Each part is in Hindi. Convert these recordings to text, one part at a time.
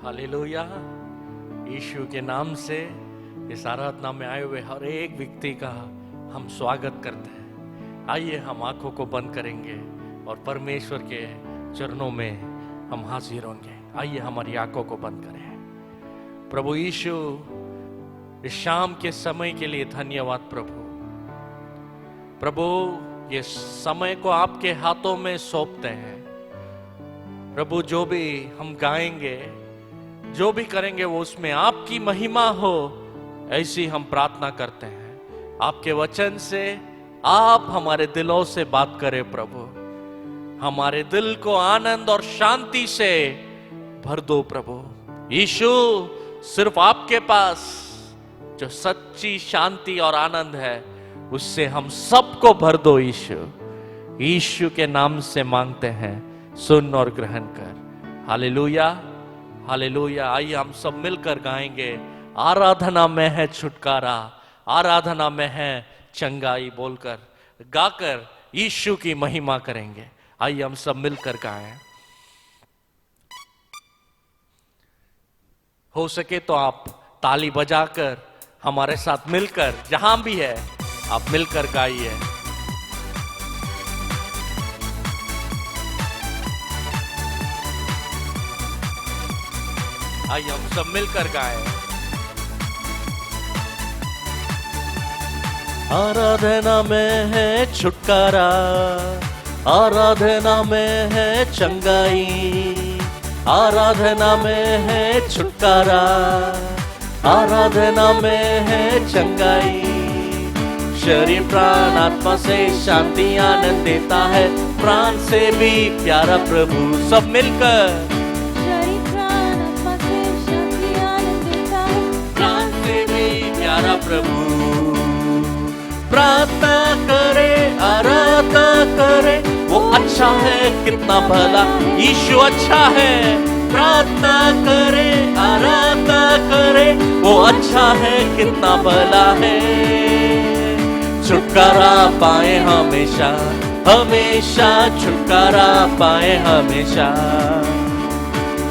हालेलुया। यीशु के नाम से इस आराधना में आए हुए हर एक व्यक्ति का हम स्वागत करते हैं। आइए हम आंखों को बंद करेंगे और परमेश्वर के चरणों में हम हाजिर होंगे। आइए हमारी आंखों को बंद करें। प्रभु यीशु, इस शाम के समय के लिए धन्यवाद प्रभु। प्रभु, ये समय को आपके हाथों में सौंपते हैं प्रभु। जो भी हम गाएंगे, जो भी करेंगे, वो उसमें आपकी महिमा हो, ऐसी हम प्रार्थना करते हैं। आपके वचन से आप हमारे दिलों से बात करें प्रभु। हमारे दिल को आनंद और शांति से भर दो प्रभु। यीशु, सिर्फ आपके पास जो सच्ची शांति और आनंद है, उससे हम सबको भर दो यीशु। यीशु के नाम से मांगते हैं, सुन और ग्रहण कर। Hallelujah, hallelujah. आइए हम सब मिलकर गाएंगे, आराधना में है छुटकारा, आराधना में है चंगाई बोलकर, गाकर यीशु की महिमा करेंगे। आइए हम सब मिलकर गाएं। हो सके तो आप ताली बजाकर हमारे साथ मिलकर, जहां भी है आप मिलकर गाइए। आइए हम सब मिलकर गाएं। आराधना में है छुटकारा, आराधना में है चंगाई, आराधना में है छुटकारा, आराधना में है चंगाई। शरीर प्राण आत्मा से शांति आनंद देता है, प्राण से भी प्यारा प्रभु। सब मिलकर, शरीर प्राण आत्मा से शांति आनंद देता है, प्राण से भी प्यारा प्रभु। प्रार्थना करे, आराधना करे, वो अच्छा है कितना भला, यीशु अच्छा है। प्रार्थना करे, आराधना करे, वो अच्छा है कितना भला है। छुटकारा पाए हमेशा, हमेशा छुटकारा पाए हमेशा,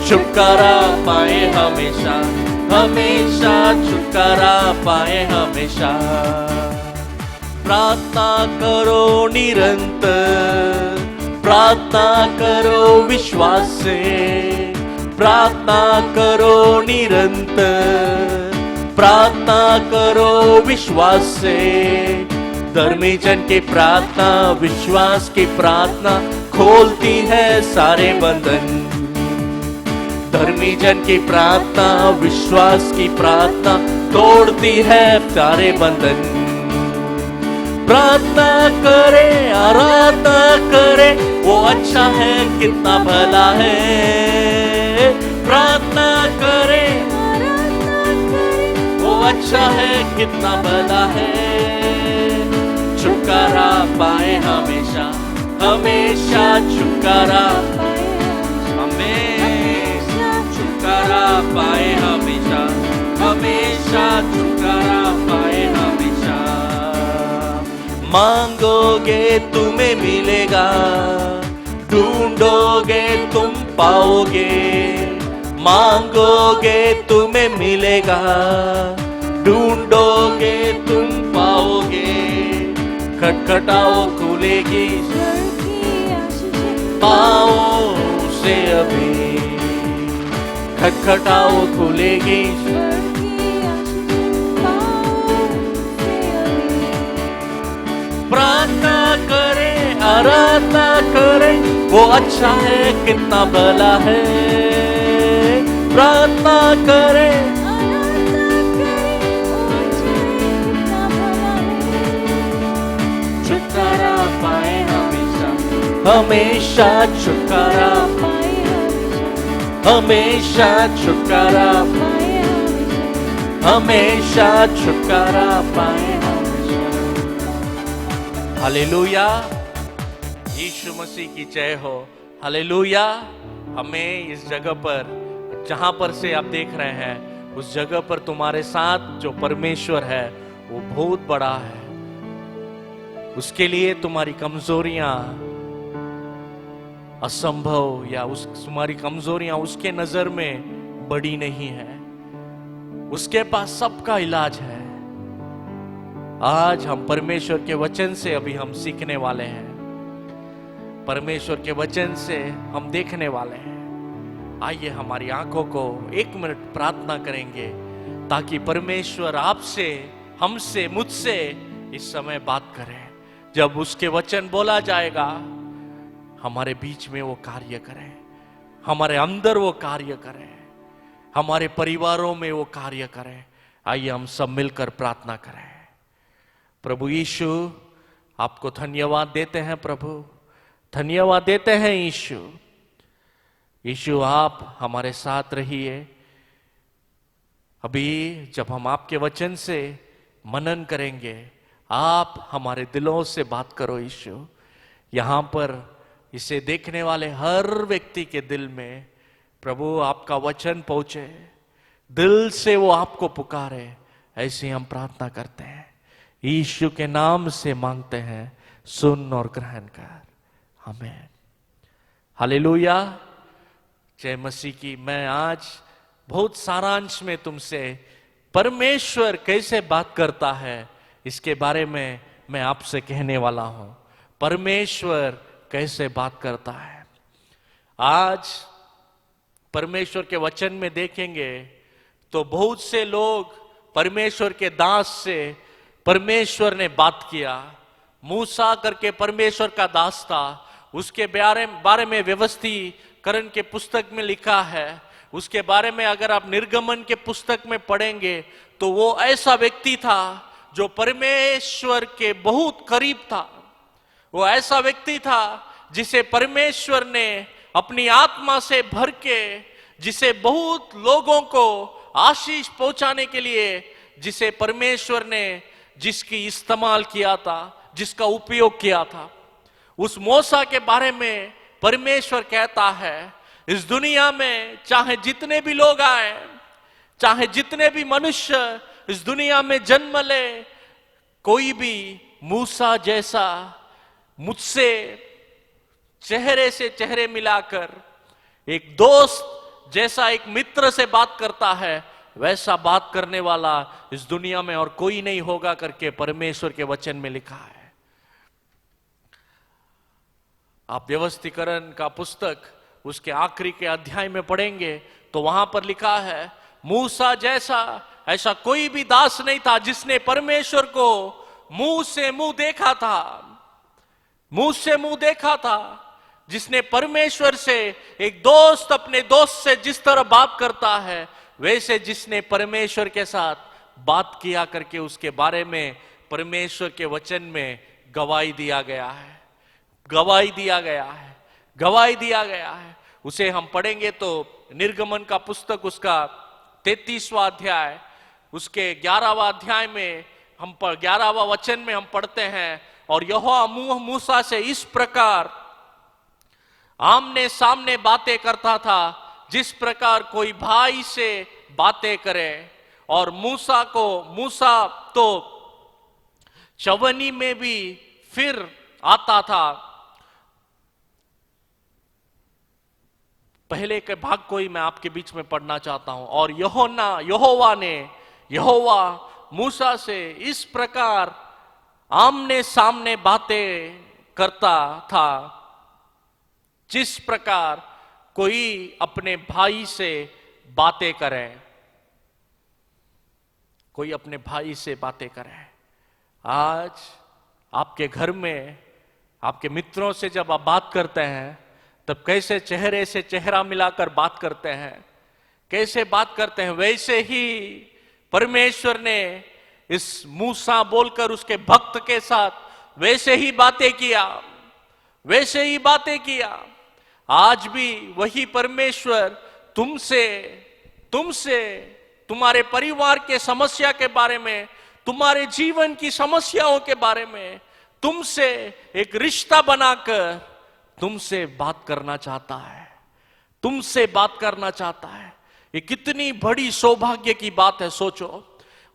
छुटकारा पाए हमेशा, हमेशा छुटकारा पाए हमेशा। प्रार्थना करो निरंतर, प्रार्थना करो विश्वास से, प्रार्थना करो निरंतर, प्रार्थना करो विश्वास से। धर्मी जन की प्रार्थना, विश्वास की प्रार्थना खोलती है सारे बंधन। धर्मी जन की प्रार्थना, विश्वास की प्रार्थना तोड़ती है सारे बंधन। प्रार्थना करे, आराधना करे, वो अच्छा है कितना भला है। प्रार्थना करे, आराधना करे, वो अच्छा है कितना भला है। छुटकारा पाए हमेशा, हमेशा छुटकारा, हमेशा छुटकारा पाए हमेशा, हमेशा छुटकारा पाए हमेशा। मांगोगे तुम्हें मिलेगा, ढूंढोगे तुम पाओगे। मांगोगे तुम्हें मिलेगा, ढूंढोगे तुम पाओगे। खटखटाओ खुलेगी, स्वर्ग की आशीषें पाओ उसे अभी। खटखटाओ खुलेगी, स्वर्ग की आशीषें पाओ उसे अभी। प्रार्थना करे, आराधना करे, वो अच्छा है कितना भला है। प्रार्थना करे, आराधना करे, वो अच्छा है कितना भला है। छुटकारा पाए हमेशा, हमेशा छुटकारा, पाए हमेशा, हमेशा छुटकारा, पाए हमेशा, हमेशा छुटकारा पाए हमेशा। हालेलुया, यीशु मसीह की जय हो। हालेलुया। हमें इस जगह पर, जहां पर से आप देख रहे हैं, उस जगह पर तुम्हारे साथ जो परमेश्वर है वो बहुत बड़ा है। उसके लिए तुम्हारी कमजोरियां असंभव, या उस तुम्हारी कमजोरियां उसके नजर में बड़ी नहीं है, उसके पास सबका इलाज है। आज हम परमेश्वर के वचन से अभी हम सीखने वाले हैं, परमेश्वर के वचन से हम देखने वाले हैं। आइए हमारी आंखों को 1 मिनट प्रार्थना करेंगे ताकि परमेश्वर आपसे, हमसे, मुझसे इस समय बात करें। जब उसके वचन बोला जाएगा, हमारे बीच में वो कार्य करें, हमारे अंदर वो कार्य करें, हमारे परिवारों में वो कार्य करें। आइए हम सब मिलकर प्रार्थना करें। प्रभु यीशु, आपको धन्यवाद देते हैं प्रभु, धन्यवाद देते हैं यीशु। यीशु, आप हमारे साथ रहिए। अभी जब हम आपके वचन से मनन करेंगे, आप हमारे दिलों से बात करो यीशु। यहां पर इसे देखने वाले हर व्यक्ति के दिल में प्रभु आपका वचन पहुंचे, दिल से वो आपको पुकारे, ऐसी हम प्रार्थना करते हैं। यीशु के नाम से मांगते हैं, सुन और ग्रहण कर। आमीन। हालेलुया। जय मसीह की। मैं आज बहुत सारांश में तुमसे परमेश्वर कैसे बात करता है इसके बारे में मैं आपसे कहने वाला हूं। परमेश्वर कैसे बात करता है। आज परमेश्वर के वचन में देखेंगे तो बहुत से लोग परमेश्वर के दास से परमेश्वर ने बात किया। मूसा करके परमेश्वर का दास था, उसके बारे में व्यवस्थीकरण के पुस्तक में लिखा है। उसके बारे में अगर आप निर्गमन के पुस्तक में पढ़ेंगे तो वो ऐसा व्यक्ति था जो परमेश्वर के बहुत करीब था। वो ऐसा व्यक्ति था जिसे परमेश्वर ने अपनी आत्मा से भर के, जिसे बहुत लोगों को आशीष पहुंचाने के लिए, जिसे परमेश्वर ने जिसकी इस्तेमाल किया था, जिसका उपयोग किया था। उस मूसा के बारे में परमेश्वर कहता है, इस दुनिया में चाहे जितने भी लोग आए, चाहे जितने भी मनुष्य इस दुनिया में जन्म ले, कोई भी मूसा जैसा मुझसे चेहरे से चेहरे मिलाकर एक दोस्त जैसा, एक मित्र से बात करता है, वैसा बात करने वाला इस दुनिया में और कोई नहीं होगा करके परमेश्वर के वचन में लिखा है। आप व्यवस्थीकरण का पुस्तक उसके आखिरी के अध्याय में पढ़ेंगे तो वहां पर लिखा है, मूसा जैसा ऐसा कोई भी दास नहीं था जिसने परमेश्वर को मुंह से मुंह देखा था, मुंह से मुंह देखा था, जिसने परमेश्वर से, एक दोस्त अपने दोस्त से जिस तरह बात करता है, वैसे जिसने परमेश्वर के साथ बात किया करके उसके बारे में परमेश्वर के वचन में गवाही दिया गया है, गवाही दिया गया है, गवाही दिया गया है। उसे हम पढ़ेंगे तो निर्गमन का पुस्तक उसका 33वां अध्याय, उसके 11वां अध्याय में हम 11वां वचन में हम पढ़ते हैं, और यहोवा मूसा से इस प्रकार आमने सामने बातें करता था जिस प्रकार कोई भाई से बातें करे। और मूसा तो चवनी में भी फिर आता था। पहले के भाग को ही मैं आपके बीच में पढ़ना चाहता हूं। और यहोवा मूसा से इस प्रकार आमने सामने बातें करता था जिस प्रकार कोई अपने भाई से बातें करे, कोई अपने भाई से बातें करे। आज आपके घर में आपके मित्रों से जब आप बात करते हैं तब कैसे चेहरे से चेहरा मिलाकर बात करते हैं, कैसे बात करते हैं, वैसे ही परमेश्वर ने इस मूसा बोलकर उसके भक्त के साथ वैसे ही बातें किया, वैसे ही बातें किया। आज भी वही परमेश्वर तुमसे तुम्हारे परिवार के समस्या के बारे में, तुम्हारे जीवन की समस्याओं के बारे में तुमसे एक रिश्ता बनाकर तुमसे बात करना चाहता है, तुमसे बात करना चाहता है। ये कितनी बड़ी सौभाग्य की बात है। सोचो,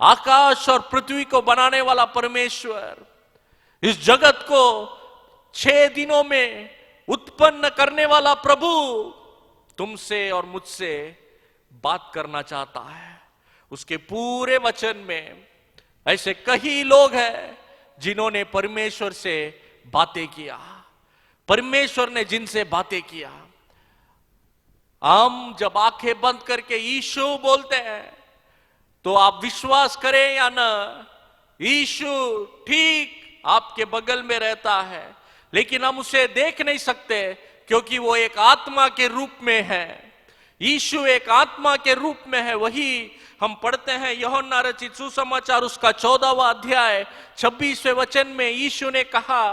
आकाश और पृथ्वी को बनाने वाला परमेश्वर, इस जगत को 6 दिनों में उत्पन्न करने वाला प्रभु तुमसे और मुझसे बात करना चाहता है। उसके पूरे वचन में ऐसे कई लोग हैं जिन्होंने परमेश्वर से बातें किया, परमेश्वर ने जिनसे बातें किया। हम जब आंखें बंद करके यीशु बोलते हैं तो आप विश्वास करें या न, यीशु ठीक आपके बगल में रहता है, लेकिन हम उसे देख नहीं सकते क्योंकि वो एक आत्मा के रूप में है। यीशु एक आत्मा के रूप में है। वही हम पढ़ते हैं यूहन्ना रचित सुसमाचार उसका 14वां अध्याय 26वें वचन में यीशु ने कहा,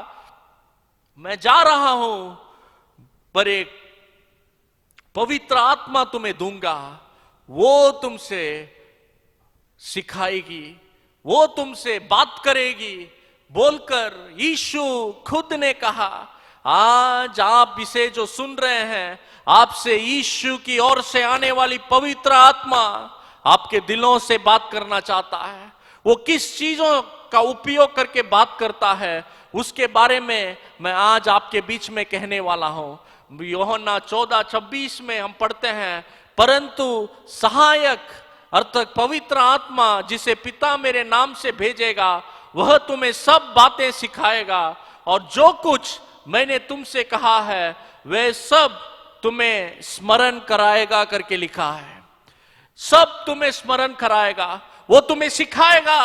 मैं जा रहा हूं पर एक पवित्र आत्मा तुम्हें दूंगा, वो तुमसे सिखाएगी, वो तुमसे बात करेगी। बोलकर यीशु खुद ने कहा, आज आप इसे जो सुन रहे हैं, आपसे यीशु की ओर से आने वाली पवित्र आत्मा आपके दिलों से बात करना चाहता है। वो किस चीजों का उपयोग करके बात करता है, उसके बारे में मैं आज आपके बीच में कहने वाला हूं। यूहन्ना 14:26 में हम पढ़ते हैं, परंतु सहायक अर्थात पवित्र आत्मा जिसे पिता मेरे नाम से भेजेगा, वह तुम्हें सब बातें सिखाएगा और जो कुछ मैंने तुमसे कहा है वह सब तुम्हें स्मरण कराएगा करके लिखा है। सब तुम्हें स्मरण कराएगा, वो तुम्हें सिखाएगा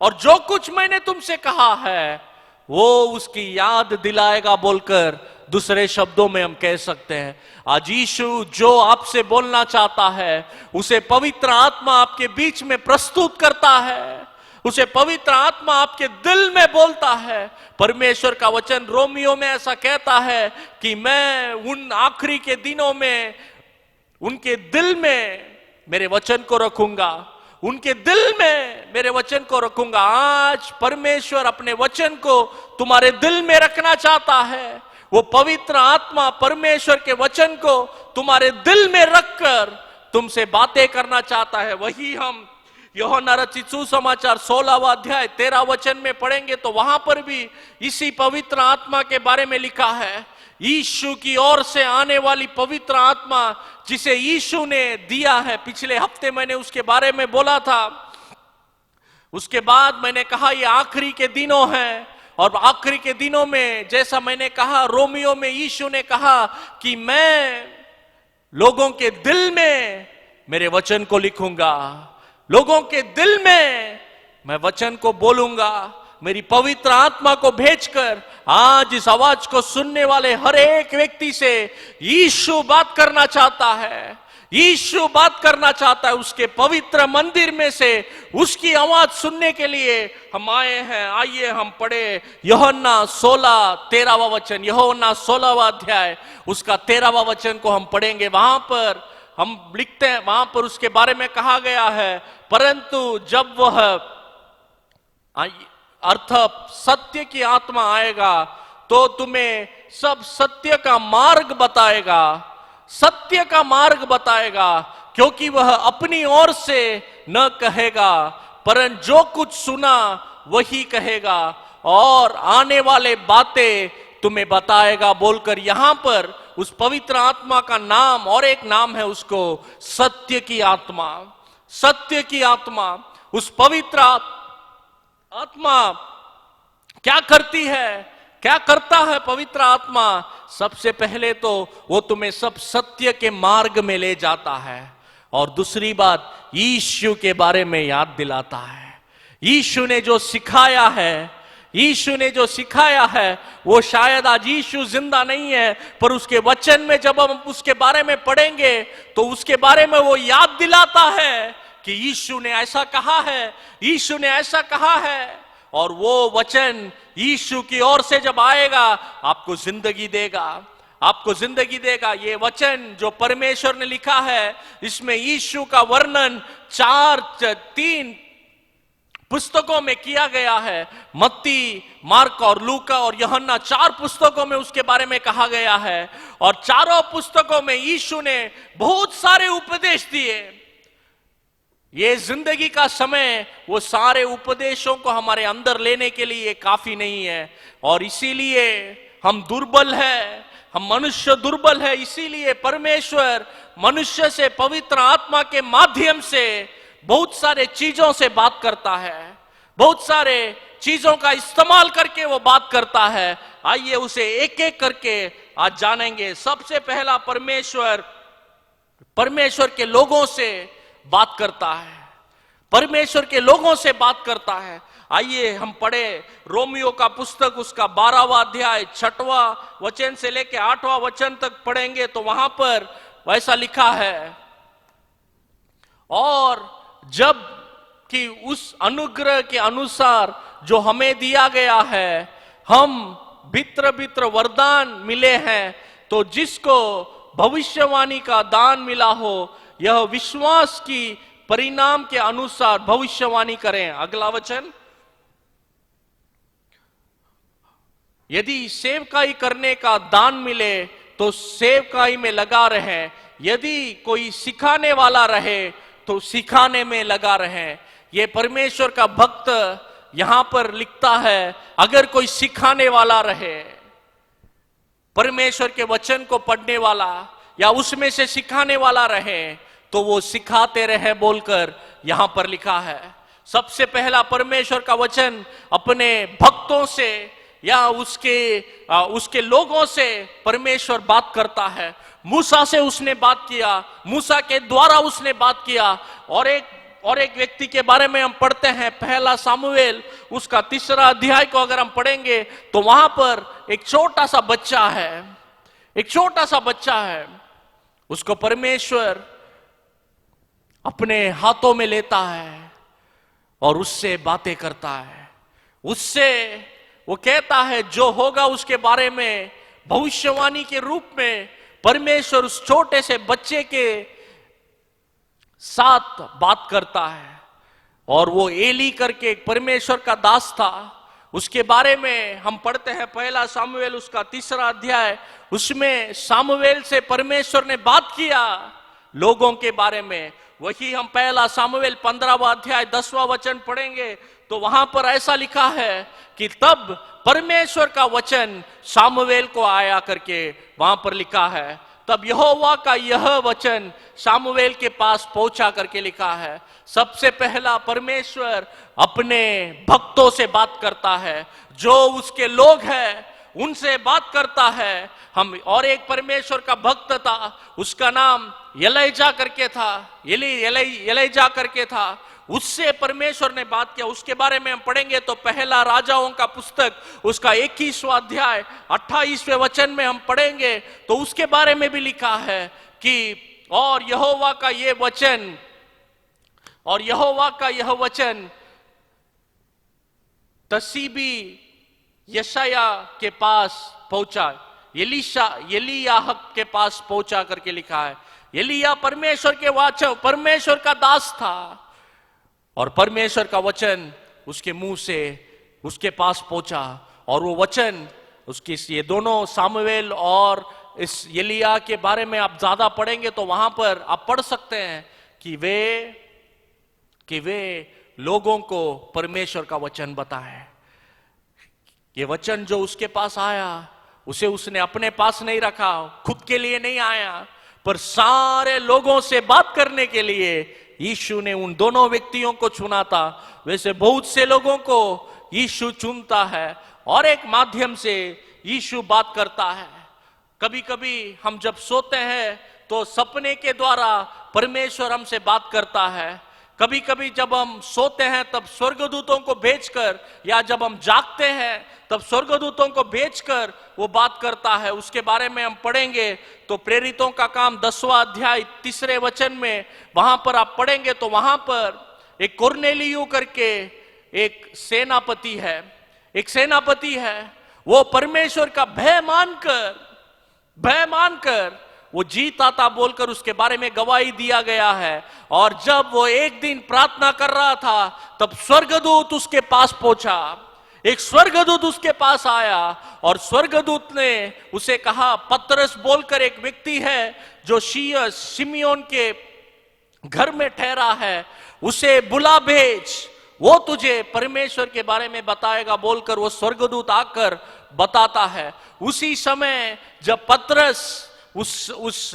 और जो कुछ मैंने तुमसे कहा है वो उसकी याद दिलाएगा बोलकर दूसरे शब्दों में हम कह सकते हैं आज यीशु जो आपसे बोलना चाहता है उसे पवित्र आत्मा आपके बीच में प्रस्तुत करता है, उसे पवित्र आत्मा आपके दिल में बोलता है। परमेश्वर का वचन रोमियो में ऐसा कहता है कि मैं उन आखिरी के दिनों में उनके दिल में मेरे वचन को रखूंगा, उनके दिल में मेरे वचन को रखूंगा। आज परमेश्वर अपने वचन को तुम्हारे दिल में रखना चाहता है। वो पवित्र आत्मा परमेश्वर के वचन को तुम्हारे दिल में रखकर तुमसे बातें करना चाहता है। वही हम यूहन्ना रचित सुसमाचार 16वां अध्याय 13 वचन में पढ़ेंगे तो वहां पर भी इसी पवित्र आत्मा के बारे में लिखा है। यीशु की ओर से आने वाली पवित्र आत्मा जिसे यीशु ने दिया है। पिछले हफ्ते मैंने उसके बारे में बोला था। उसके बाद मैंने कहा ये आखिरी के दिनों हैं और आखिरी के दिनों में जैसा मैंने कहा रोमियो में यीशु ने कहा कि मैं लोगों के दिल में मेरे वचन को लिखूंगा, लोगों के दिल में मैं वचन को बोलूंगा। मेरी पवित्र आत्मा को भेजकर आज इस आवाज को सुनने वाले हर एक व्यक्ति से यीशु बात करना चाहता है। यीशु बात करना चाहता है। उसके पवित्र मंदिर में से उसकी आवाज सुनने के लिए हम आए हैं। आइए हम पढ़े यूहन्ना 16:13 वचन, यूहन्ना 16वां अध्याय उसका 13वां वचन को हम पढ़ेंगे। वहां पर हम लिखते हैं, वहां पर उसके बारे में कहा गया है, परंतु जब वह अर्थ सत्य की आत्मा आएगा तो तुम्हें सब सत्य का मार्ग बताएगा, सत्य का मार्ग बताएगा, क्योंकि वह अपनी ओर से न कहेगा परंतु जो कुछ सुना वही कहेगा और आने वाले बातें तुम्हें बताएगा बोलकर यहां पर उस पवित्र आत्मा का नाम और एक नाम है उसको सत्य की आत्मा। सत्य की आत्मा, उस पवित्र आत्मा क्या करती है, क्या करता है पवित्र आत्मा? सबसे पहले तो वो तुम्हें सब सत्य के मार्ग में ले जाता है और दूसरी बात यीशु के बारे में याद दिलाता है। यीशु ने जो सिखाया है, यीशु ने जो सिखाया है वो शायद आज यीशु जिंदा नहीं है पर उसके वचन में जब हम उसके बारे में पढ़ेंगे तो उसके बारे में वो याद दिलाता है कि यीशु ने ऐसा कहा है, यीशु ने ऐसा कहा है। और वो वचन यीशु की ओर से जब आएगा आपको जिंदगी देगा, आपको जिंदगी देगा। ये वचन जो परमेश्वर ने लिखा है इसमें यीशु का वर्णन 3 पुस्तकों में किया गया है। मत्ती, मार्क और लूका और यूहन्ना 4 पुस्तकों में उसके बारे में कहा गया है और चारों पुस्तकों में यीशु ने बहुत सारे उपदेश दिए। ये जिंदगी का समय वो सारे उपदेशों को हमारे अंदर लेने के लिए काफी नहीं है और इसीलिए हम दुर्बल हैं, हम मनुष्य दुर्बल है, इसीलिए परमेश्वर मनुष्य से पवित्र आत्मा के माध्यम से बहुत सारे चीजों से बात करता है, बहुत सारे चीजों का इस्तेमाल करके वो बात करता है। आइए उसे एक एक करके आज जानेंगे। सबसे पहला परमेश्वर के लोगों से बात करता है, परमेश्वर के लोगों से बात करता है। आइए हम पढ़े रोमियो का पुस्तक, उसका 12वां अध्याय 6वां वचन से लेकर 8वां वचन तक पढ़ेंगे तो वहां पर वैसा लिखा है, और जब कि उस अनुग्रह के अनुसार जो हमें दिया गया है, हम भित्र वरदान मिले हैं, तो जिसको भविष्यवाणी का दान मिला हो, यह विश्वास की परिणाम के अनुसार भविष्यवाणी करें। अगला वचन, यदि सेवकाई करने का दान मिले तो सेवकाई में लगा रहे, यदि कोई सिखाने वाला रहे तो सिखाने में लगा रहे। ये परमेश्वर का भक्त यहां पर लिखता है, अगर कोई सिखाने वाला रहे, परमेश्वर के वचन को पढ़ने वाला या उसमें से सिखाने वाला रहे, तो वो सिखाते रहे बोलकर यहां पर लिखा है। सबसे पहला परमेश्वर का वचन अपने भक्तों से या उसके लोगों से परमेश्वर बात करता है। मूसा से उसने बात किया, मूसा के द्वारा उसने बात किया। और एक व्यक्ति के बारे में हम पढ़ते हैं, पहला सामुएल उसका 3रा अध्याय को अगर हम पढ़ेंगे तो वहां पर एक छोटा सा बच्चा है, एक छोटा सा बच्चा है, उसको परमेश्वर अपने हाथों में लेता है और उससे बातें करता है। उससे वो कहता है जो होगा उसके बारे में भविष्यवाणी के रूप में परमेश्वर उस छोटे से बच्चे के साथ बात करता है। और वो एली करके एक परमेश्वर का दास था, उसके बारे में हम पढ़ते हैं पहला सामुएल उसका 3रा अध्याय, उसमें सामुएल से परमेश्वर ने बात किया लोगों के बारे में। वही हम पहला सामुएल 15वां अध्याय 10वां वचन पढ़ेंगे तो वहां पर ऐसा लिखा है कि तब परमेश्वर का वचन सामुएल को आया करके वहां पर लिखा है, तब यहोवा का यह वचन सामुएल के पास पहुंचा करके लिखा है। सबसे पहला परमेश्वर अपने भक्तों से बात करता है, जो उसके लोग हैं उनसे बात करता है। हम और एक परमेश्वर का भक्त था, उसका नाम एलीजा करके था, एलीजा करके था, उससे परमेश्वर ने बात किया। उसके बारे में हम पढ़ेंगे तो पहला राजाओं का पुस्तक उसका 21वां अध्याय 28वें वचन में हम पढ़ेंगे तो उसके बारे में भी लिखा है कि और यहोवा का यह वचन तसीबी यशाया के पास पहुंचा, एलियाह के पास पहुंचा करके लिखा है। एलिया परमेश्वर के वाचक, परमेश्वर का दास था, और परमेश्वर का वचन उसके मुंह से उसके पास पहुंचा। और वो वचन उसकी, ये दोनों सामुएल और इस एलिया के बारे में आप ज्यादा पढ़ेंगे तो वहां पर आप पढ़ सकते हैं कि वे लोगों को परमेश्वर का वचन बताए। ये वचन जो उसके पास आया उसे उसने अपने पास नहीं रखा, खुद के लिए नहीं आया, पर सारे लोगों से बात करने के लिए यीशु ने उन दोनों व्यक्तियों को चुना था। वैसे बहुत से लोगों को यीशु चुनता है और एक माध्यम से यीशु बात करता है। कभी कभी हम जब सोते हैं तो सपने के द्वारा परमेश्वर हमसे बात करता है। कभी कभी जब हम सोते हैं तब स्वर्गदूतों को भेजकर, या जब हम जागते हैं तब स्वर्गदूतों को भेजकर वो बात करता है। उसके बारे में हम पढ़ेंगे तो प्रेरितों का काम 10वां अध्याय 3रे वचन में वहां पर आप पढ़ेंगे तो वहां पर एक कुरनेलियो करके एक सेनापति है, वो परमेश्वर का भय मानकर वो जीत आता बोलकर उसके बारे में गवाही दिया गया है। और जब वो एक दिन प्रार्थना कर रहा था तब स्वर्गदूत उसके पास पहुंचा, एक स्वर्गदूत उसके पास आया और स्वर्गदूत ने उसे कहा, पतरस बोलकर एक व्यक्ति है जो शिमियोन के घर में ठहरा है, उसे बुला भेज, वो तुझे परमेश्वर के बारे में बताएगा बोलकर वो स्वर्गदूत आकर बताता है। उसी समय जब पतरस उस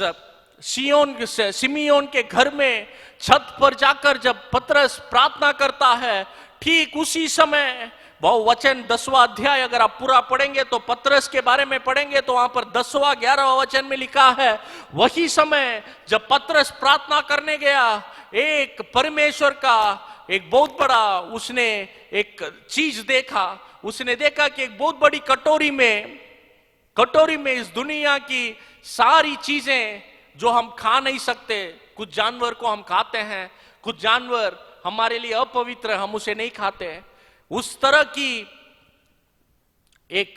सिमियोन के घर में छत पर जाकर जब पतरस प्रार्थना करता है, ठीक उसी समय वो वचन 10वां अध्याय अगर आप पूरा पढ़ेंगे तो पतरस के बारे में पढ़ेंगे तो वहां पर 10वां 11वां वचन में लिखा है, वही समय जब पतरस प्रार्थना करने गया, एक परमेश्वर का एक बहुत बड़ा उसने एक चीज देखा। उसने देखा कि एक बहुत बड़ी कटोरी में इस दुनिया की सारी चीजें जो हम खा नहीं सकते, कुछ जानवर को हम खाते हैं, कुछ जानवर हमारे लिए अपवित्र, हम उसे नहीं खाते, उस तरह की एक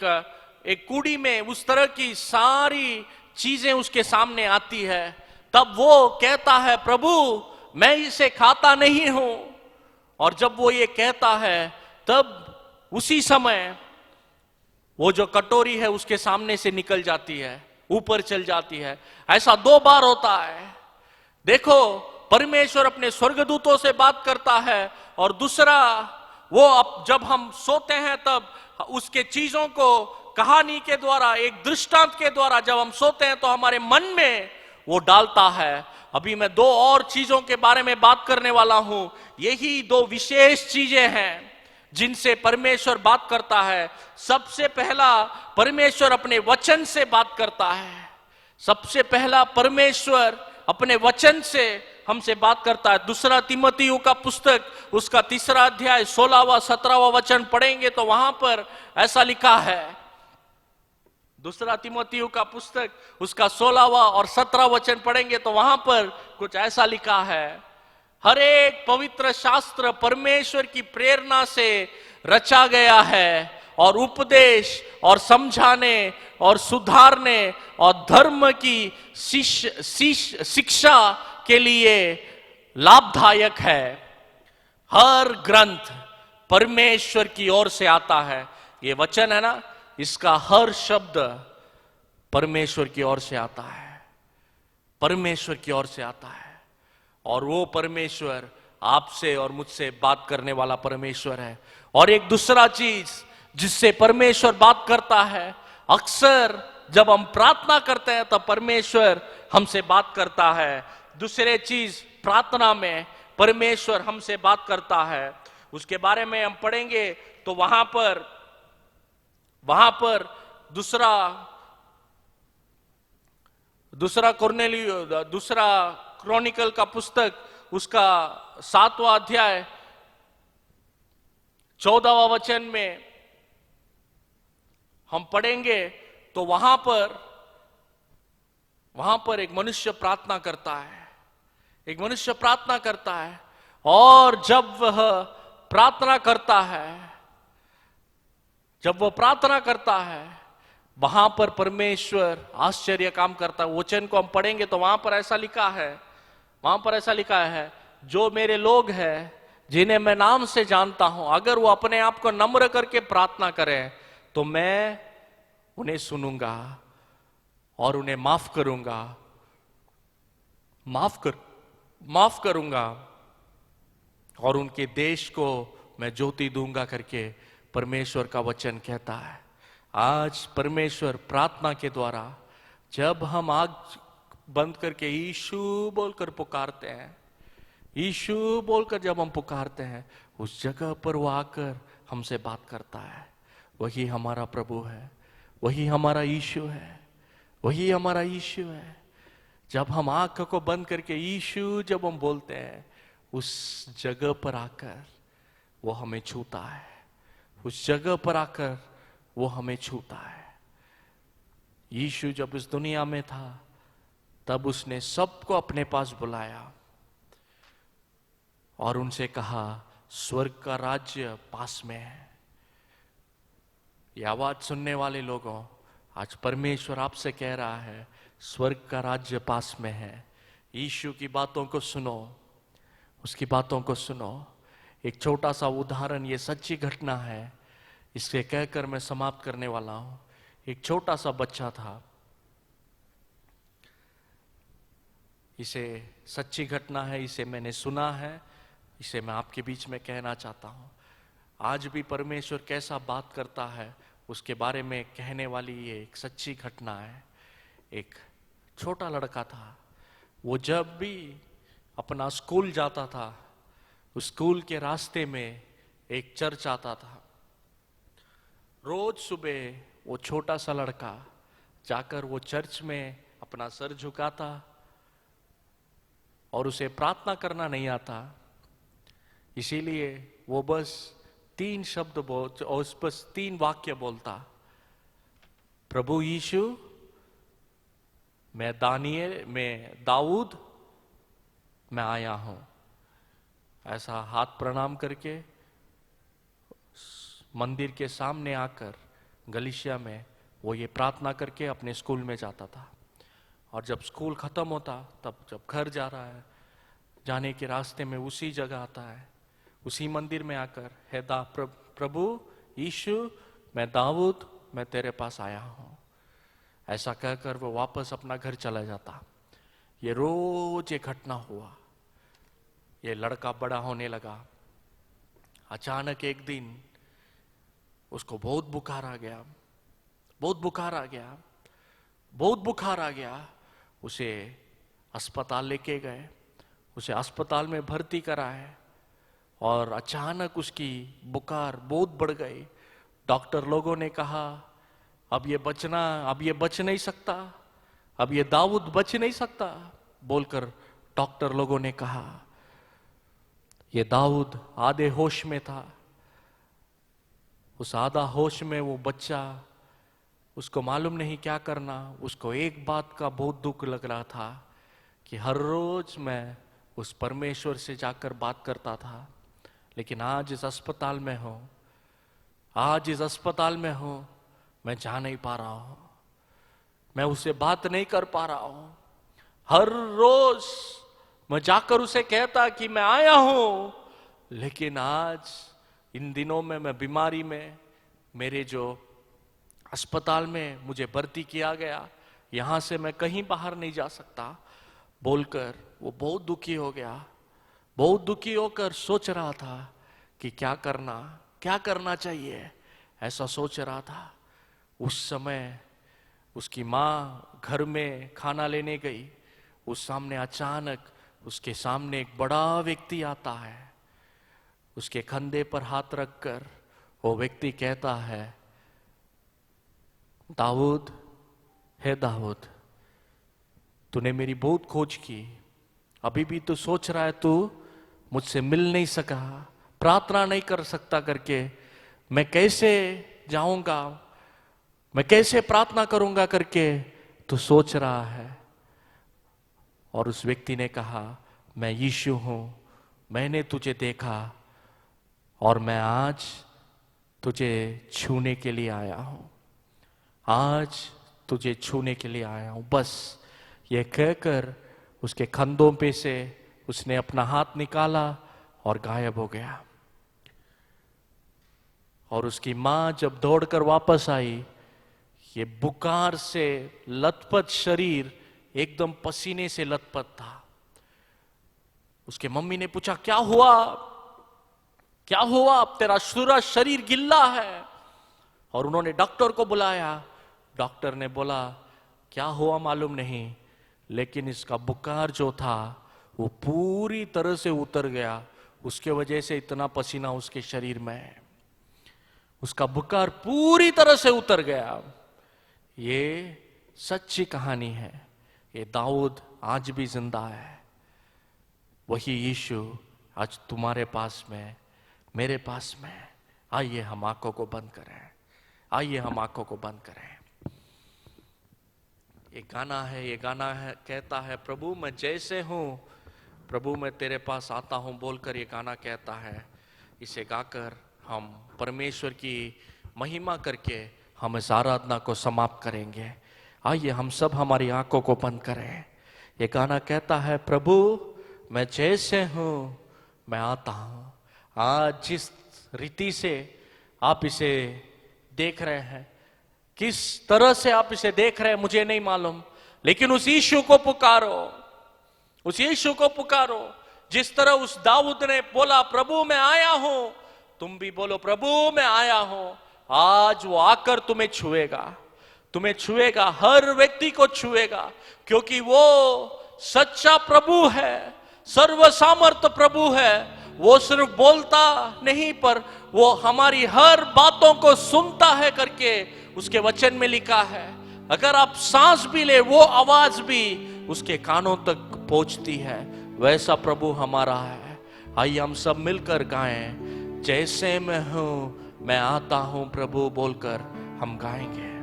कूड़ी में उस तरह की सारी चीजें उसके सामने आती है। तब वो कहता है, प्रभु मैं इसे खाता नहीं हूं। और जब वो ये कहता है तब उसी समय वो जो कटोरी है उसके सामने से निकल जाती है, ऊपर चल जाती है। ऐसा 2 बार होता है। देखो, परमेश्वर अपने स्वर्गदूतों से बात करता है, और दूसरा वो जब हम सोते हैं तब उसके चीजों को कहानी के द्वारा, एक दृष्टांत के द्वारा जब हम सोते हैं तो हमारे मन में वो डालता है। अभी मैं 2 और चीजों के बारे में बात करने वाला हूं। यही 2 विशेष चीजें हैं जिनसे परमेश्वर बात करता है। सबसे पहला, परमेश्वर अपने वचन से बात करता है। सबसे पहला परमेश्वर अपने वचन से हमसे बात करता है। 2 तीमुथियुस का पुस्तक उसका 3 अध्याय 16वां 17वां वचन पढ़ेंगे तो वहां पर ऐसा लिखा है। 2 तीमुथियुस का पुस्तक उसका 16वां और 17वां वचन पढ़ेंगे तो वहां पर कुछ ऐसा लिखा है, हर एक पवित्र शास्त्र परमेश्वर की प्रेरणा से रचा गया है और उपदेश और समझाने और सुधारने और धर्म की शिक्षा के लिए लाभदायक है। हर ग्रंथ परमेश्वर की ओर से आता है। ये वचन है ना, इसका हर शब्द परमेश्वर की ओर से आता है, परमेश्वर की ओर से आता है। और वो परमेश्वर आपसे और मुझसे बात करने वाला परमेश्वर है। और एक दूसरा चीज जिससे परमेश्वर बात करता है, अक्सर जब हम प्रार्थना करते हैं तब परमेश्वर हमसे बात करता है। दूसरे चीज, प्रार्थना में परमेश्वर हमसे बात करता है। उसके बारे में हम पढ़ेंगे तो वहां पर दूसरा क्रॉनिकल का पुस्तक उसका 7वां अध्याय 14वां वचन में हम पढ़ेंगे तो वहां पर एक मनुष्य प्रार्थना करता है। एक मनुष्य प्रार्थना करता है, और जब वह प्रार्थना करता है वहां पर परमेश्वर आश्चर्य काम करता है। वचन को हम पढ़ेंगे तो वहां पर ऐसा लिखा है, जो मेरे लोग हैं जिन्हें मैं नाम से जानता हूं, अगर वो अपने आप को नम्र करके प्रार्थना करें तो मैं उन्हें सुनूंगा और उन्हें माफ करूंगा और उनके देश को मैं ज्योति दूंगा करके परमेश्वर का वचन कहता है। आज परमेश्वर प्रार्थना के द्वारा जब हम आग बंद करके यीशु बोलकर पुकारते हैं, यीशु बोलकर जब हम पुकारते हैं, उस जगह पर वो आकर हमसे बात करता है। वही हमारा प्रभु है, वही हमारा यीशु है। जब हम आंख को बंद करके यीशु जब हम बोलते हैं, उस जगह पर आकर वो हमें छूता है। उस जगह पर आकर वो हमें छूता है। यीशु जब इस दुनिया में था तब उसने सबको अपने पास बुलाया और उनसे कहा, स्वर्ग का राज्य पास में है। ये आवाज सुनने वाले लोगों, आज परमेश्वर आपसे कह रहा है, स्वर्ग का राज्य पास में है। यीशु की बातों को सुनो, उसकी बातों को सुनो। एक छोटा सा उदाहरण, ये सच्ची घटना है, इसे कहकर मैं समाप्त करने वाला हूं। एक छोटा सा बच्चा था, इसे सच्ची घटना है, इसे मैंने सुना है, इसे मैं आपके बीच में कहना चाहता हूँ। आज भी परमेश्वर कैसा बात करता है उसके बारे में कहने वाली ये एक सच्ची घटना है। एक छोटा लड़का था, वो जब भी अपना स्कूल जाता था, उस स्कूल के रास्ते में एक चर्च आता था। रोज सुबह वो छोटा सा लड़का जाकर वो चर्च में अपना सर झुकाता और उसे प्रार्थना करना नहीं आता, इसीलिए वो बस 3 शब्द बोल और बस 3 वाक्य बोलता, प्रभु यीशु, मैं दाऊद, मैं आया हूं। ऐसा हाथ प्रणाम करके मंदिर के सामने आकर गलीशिया में वो ये प्रार्थना करके अपने स्कूल में जाता था। और जब स्कूल खत्म होता, तब जब घर जा रहा है, जाने के रास्ते में उसी जगह आता है, उसी मंदिर में आकर, हे प्रभु यीशु, मैं दाऊद, मैं तेरे पास आया हूं। ऐसा कहकर वो वापस अपना घर चला जाता। ये रोज एक घटना हुआ। ये लड़का बड़ा होने लगा। अचानक एक दिन उसको बहुत बुखार आ गया। उसे अस्पताल लेके गए, उसे अस्पताल में भर्ती कराए और अचानक उसकी बुखार बहुत बढ़ गई। डॉक्टर लोगों ने कहा, अब ये बच नहीं सकता, अब ये दाऊद बच नहीं सकता, बोलकर डॉक्टर लोगों ने कहा। ये दाऊद आधे होश में था। उस आधा होश में वो बच्चा, उसको मालूम नहीं क्या करना। उसको एक बात का बहुत दुख लग रहा था कि हर रोज मैं उस परमेश्वर से जाकर बात करता था, लेकिन आज इस अस्पताल में हूं, मैं जा नहीं पा रहा हूं, मैं उससे बात नहीं कर पा रहा हूं। हर रोज मैं जाकर उसे कहता कि मैं आया हूं, लेकिन आज इन दिनों में मैं बीमारी में, मेरे जो अस्पताल में मुझे भर्ती किया गया, यहां से मैं कहीं बाहर नहीं जा सकता, बोलकर वो बहुत दुखी हो गया। बहुत दुखी होकर सोच रहा था कि क्या करना चाहिए, ऐसा सोच रहा था। उस समय उसकी माँ घर में खाना लेने गई। उस सामने अचानक उसके सामने एक बड़ा व्यक्ति आता है। उसके कंधे पर हाथ रखकर वो व्यक्ति कहता है, दाऊद, हे दाऊद, तूने मेरी बहुत खोज की, अभी भी तू सोच रहा है तू मुझसे मिल नहीं सका, प्रार्थना नहीं कर सकता करके, मैं कैसे जाऊंगा, मैं कैसे प्रार्थना करूंगा करके तू सोच रहा है। और उस व्यक्ति ने कहा, मैं यीशु हूं, मैंने तुझे देखा और मैं आज तुझे छूने के लिए आया हूं, बस ये कहकर उसके कंधों पे से उसने अपना हाथ निकाला और गायब हो गया। और उसकी मां जब दौड़कर वापस आई, ये बुखार से लथपथ शरीर एकदम पसीने से लथपथ था। उसके मम्मी ने पूछा, क्या हुआ, अब तेरा पूरा शरीर गिल्ला है। और उन्होंने डॉक्टर को बुलाया। डॉक्टर ने बोला, क्या हुआ मालूम नहीं, लेकिन इसका बुखार जो था वो पूरी तरह से उतर गया, उसके वजह से इतना पसीना उसके शरीर में है, उसका बुखार पूरी तरह से उतर गया। ये सच्ची कहानी है। ये दाऊद आज भी जिंदा है। वही यीशु आज तुम्हारे पास में, मेरे पास में। आइए हम आंखों को बंद करें। ये गाना है, कहता है, प्रभु मैं जैसे हूं, प्रभु मैं तेरे पास आता हूं, बोलकर ये गाना कहता है। इसे गाकर हम परमेश्वर की महिमा करके हम इस आराधना को समाप्त करेंगे। आइए हम सब हमारी आंखों को बंद करें। ये गाना कहता है, प्रभु मैं जैसे हूं मैं आता हूं। आज जिस रीति से आप इसे देख रहे हैं, किस तरह से आप इसे देख रहे हैं मुझे नहीं मालूम, लेकिन उस यीशु को पुकारो, जिस तरह उस दाऊद ने बोला प्रभु मैं आया हूं, तुम भी बोलो प्रभु मैं आया हूं। आज वो आकर तुम्हें छुएगा, तुम्हें छुएगा, हर व्यक्ति को छुएगा, क्योंकि वो सच्चा प्रभु है, सर्व सामर्थ प्रभु है। वो सिर्फ बोलता नहीं पर वो हमारी हर बातों को सुनता है करके उसके वचन में लिखा है। अगर आप सांस भी ले वो आवाज भी उसके कानों तक पहुंचती है। वैसा प्रभु हमारा है। आइए हम सब मिलकर गाएं, जैसे मैं हूं मैं आता हूं प्रभु बोलकर हम गाएंगे।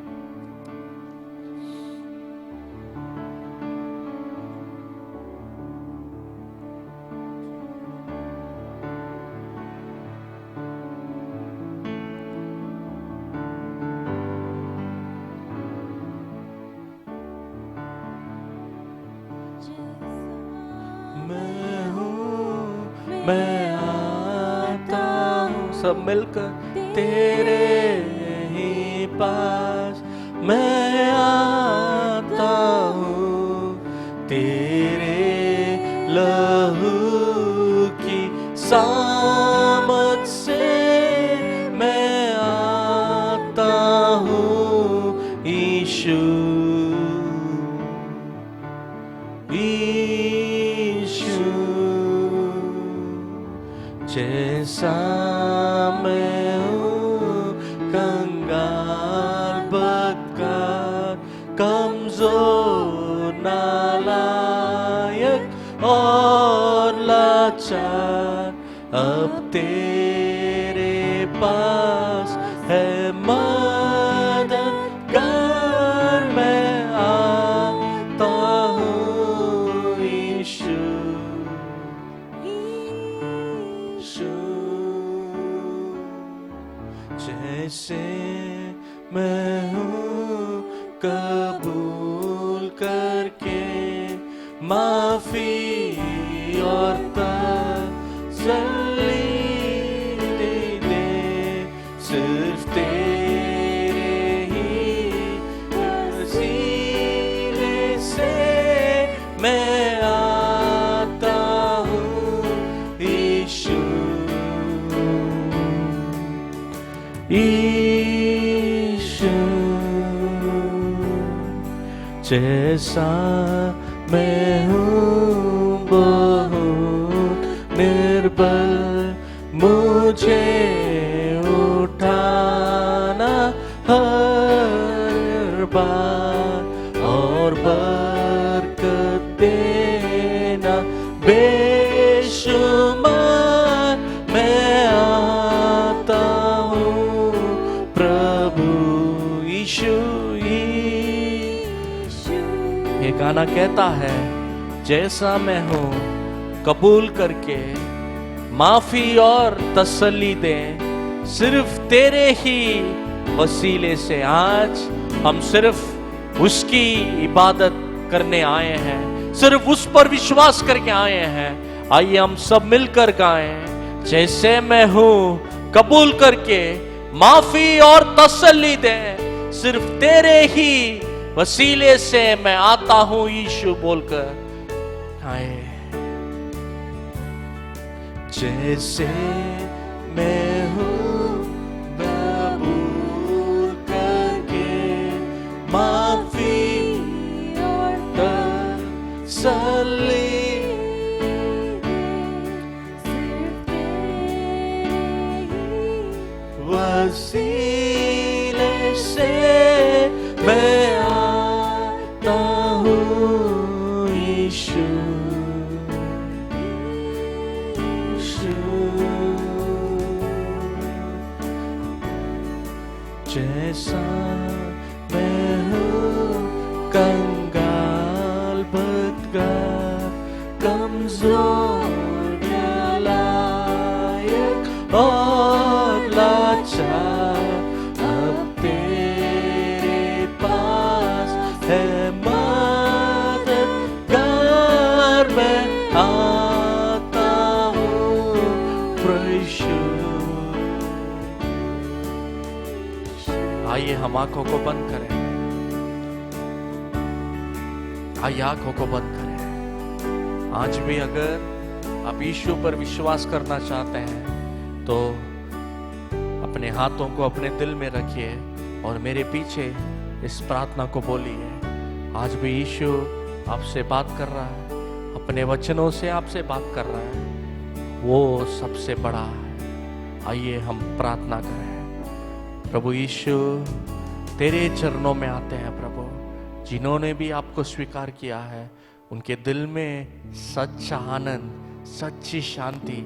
मैं आता हूँ सब मिलकर तेरे ही पास, मैं आता हूँ तेरे लहू की सामत से, मैं आता हूँ यीशु जैसा मैं हूँ कंगाल बदकार कमजोर नालायक और लाचार, अब तेरे पास है मददगार, मैं आता हूँ यीशु जैसे मैं हूँ कबूल करके माफी और तसल्ली दे दे, सिर्फ तेरे ही वसीले से मैं आता हूँ यीशु यीशु। जैसा मैं हूँ बहुत निर्बल, मुझे उठाना हर बार और बरकत देना बेशुमार, मैं आता हूँ प्रभु यीशु। ये गाना कहता है जैसा मैं हूँ कबूल करके माफी और तसल्ली दे, सिर्फ तेरे ही वसीले से आज हम सिर्फ उसकी इबादत करने आए हैं, सिर्फ उस पर विश्वास करके आए हैं। आइए हम सब मिलकर गाएं, जैसे मैं हूँ कबूल करके माफी और तसल्ली दे, सिर्फ तेरे ही वसीले से मैं आता हूँ यीशु बोलकर आए। जैसे मैं हूँ कबूल करके माफी और तसल्ली वसीले से मैं आता हूँ यीशु। जैसा मैं हूँ कंगाल बदकार कमजोर नालायक और लाचार, अब तेरे पास है मददगार, मैं आता हूँ प्रभु। आइए हम आंखों को बंद करें, आइए आंखों को बंद करें। आज भी अगर आप यीशु पर विश्वास करना चाहते हैं तो अपने हाथों को अपने दिल में रखिए और मेरे पीछे इस प्रार्थना को बोलिए। आज भी यीशु आपसे बात कर रहा है, अपने वचनों से आपसे बात कर रहा है, वो सबसे बड़ा है। आइए हम प्रार्थना करें। प्रभु यीशु, तेरे चरणों में आते हैं प्रभु। जिन्होंने भी आपको स्वीकार किया है उनके दिल में सच्चा आनंद, सच्ची शांति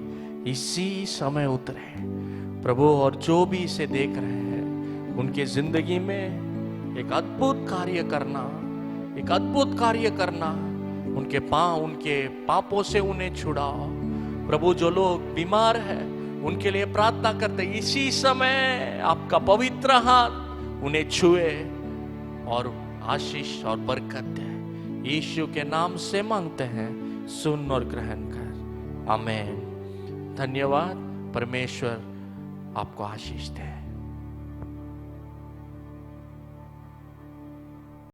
इसी समय उतरे प्रभु। और जो भी इसे देख रहे हैं उनके जिंदगी में एक अद्भुत कार्य करना, एक अद्भुत कार्य करना। उनके पापों से उन्हें छुड़ाओ प्रभु। जो लोग बीमार हैं उनके लिए प्रार्थना करते, इसी समय आपका पवित्र हाथ उन्हें छुए और आशीष और बरकत दे। यीशु के नाम से मांगते हैं, सुन और ग्रहण कर। आमीन। धन्यवाद। परमेश्वर आपको आशीष दे।